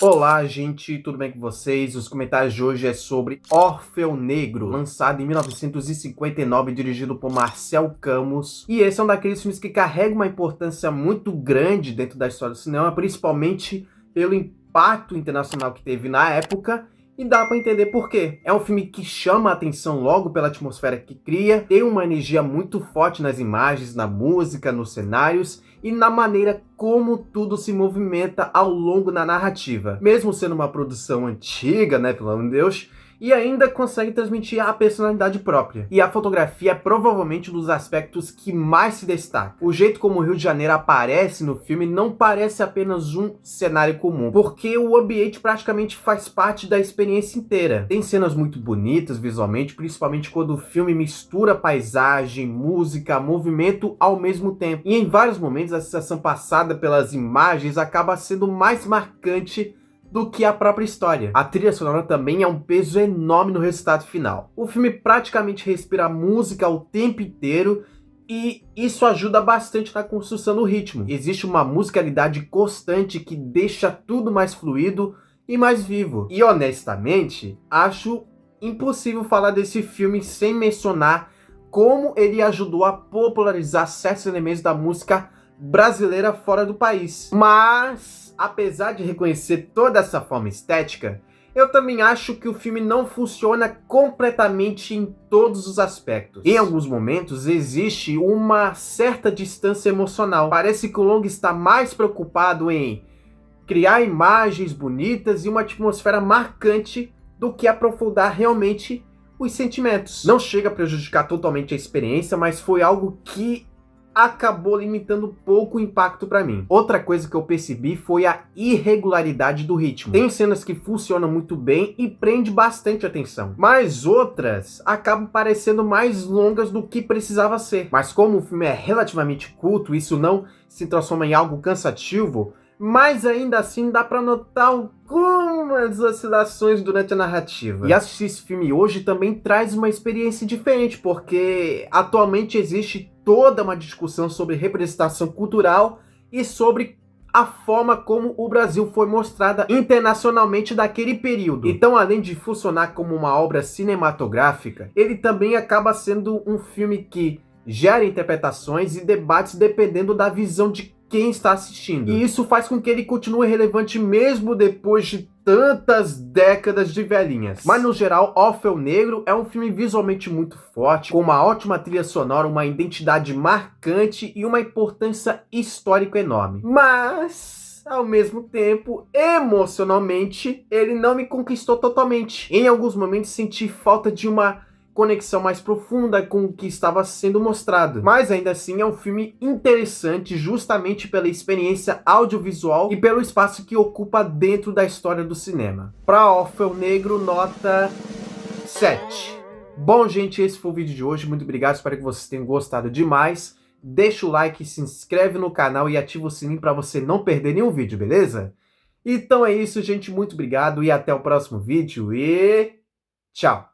Olá, gente, tudo bem com vocês? Os comentários de hoje é sobre Orfeu Negro, lançado em 1959, dirigido por Marcel Camus. E esse é um daqueles filmes que carrega uma importância muito grande dentro da história do cinema, principalmente pelo impacto internacional que teve na época. E dá pra entender por quê. É um filme que chama a atenção logo pela atmosfera que cria, tem uma energia muito forte nas imagens, na música, nos cenários e na maneira como tudo se movimenta ao longo da narrativa. Mesmo sendo uma produção antiga, né, pelo amor de Deus, e ainda consegue transmitir a personalidade própria. E a fotografia é provavelmente um dos aspectos que mais se destaca. O jeito como o Rio de Janeiro aparece no filme não parece apenas um cenário comum, porque o ambiente praticamente faz parte da experiência inteira. Tem cenas muito bonitas visualmente, principalmente quando o filme mistura paisagem, música, movimento ao mesmo tempo. E em vários momentos a sensação passada pelas imagens acaba sendo mais marcante do que a própria história. A trilha sonora também é um peso enorme no resultado final. O filme praticamente respira música o tempo inteiro e isso ajuda bastante na construção do ritmo. Existe uma musicalidade constante que deixa tudo mais fluido e mais vivo. E honestamente, acho impossível falar desse filme sem mencionar como ele ajudou a popularizar certos elementos da música brasileira fora do país. Mas, apesar de reconhecer toda essa forma estética, eu também acho que o filme não funciona completamente em todos os aspectos. Em alguns momentos existe uma certa distância emocional. Parece que o longa está mais preocupado em criar imagens bonitas e uma atmosfera marcante do que aprofundar realmente os sentimentos. Não chega a prejudicar totalmente a experiência, mas foi algo que acabou limitando pouco o impacto para mim. Outra coisa que eu percebi foi a irregularidade do ritmo. Tem cenas que funcionam muito bem e prende bastante atenção, mas outras acabam parecendo mais longas do que precisava ser. Mas como o filme é relativamente curto, isso não se transforma em algo cansativo, mas ainda assim dá para notar algumas oscilações durante a narrativa. E assistir esse filme hoje também traz uma experiência diferente, porque atualmente existe toda uma discussão sobre representação cultural e sobre a forma como o Brasil foi mostrada internacionalmente daquele período. Então, além de funcionar como uma obra cinematográfica, ele também acaba sendo um filme que gera interpretações e debates dependendo da visão de quem está assistindo. E isso faz com que ele continue relevante mesmo depois de tantas décadas de velhinhas. Mas no geral, Orfeu Negro é um filme visualmente muito forte, com uma ótima trilha sonora, uma identidade marcante e uma importância histórica enorme. Mas, ao mesmo tempo, emocionalmente, ele não me conquistou totalmente. Em alguns momentos senti falta de uma conexão mais profunda com o que estava sendo mostrado. Mas ainda assim é um filme interessante justamente pela experiência audiovisual e pelo espaço que ocupa dentro da história do cinema. Para Orfeu Negro, nota 7. Bom, gente, esse foi o vídeo de hoje. Muito obrigado, espero que vocês tenham gostado demais. Deixa o like, se inscreve no canal e ativa o sininho para você não perder nenhum vídeo, beleza? Então é isso, gente. Muito obrigado e até o próximo vídeo e tchau!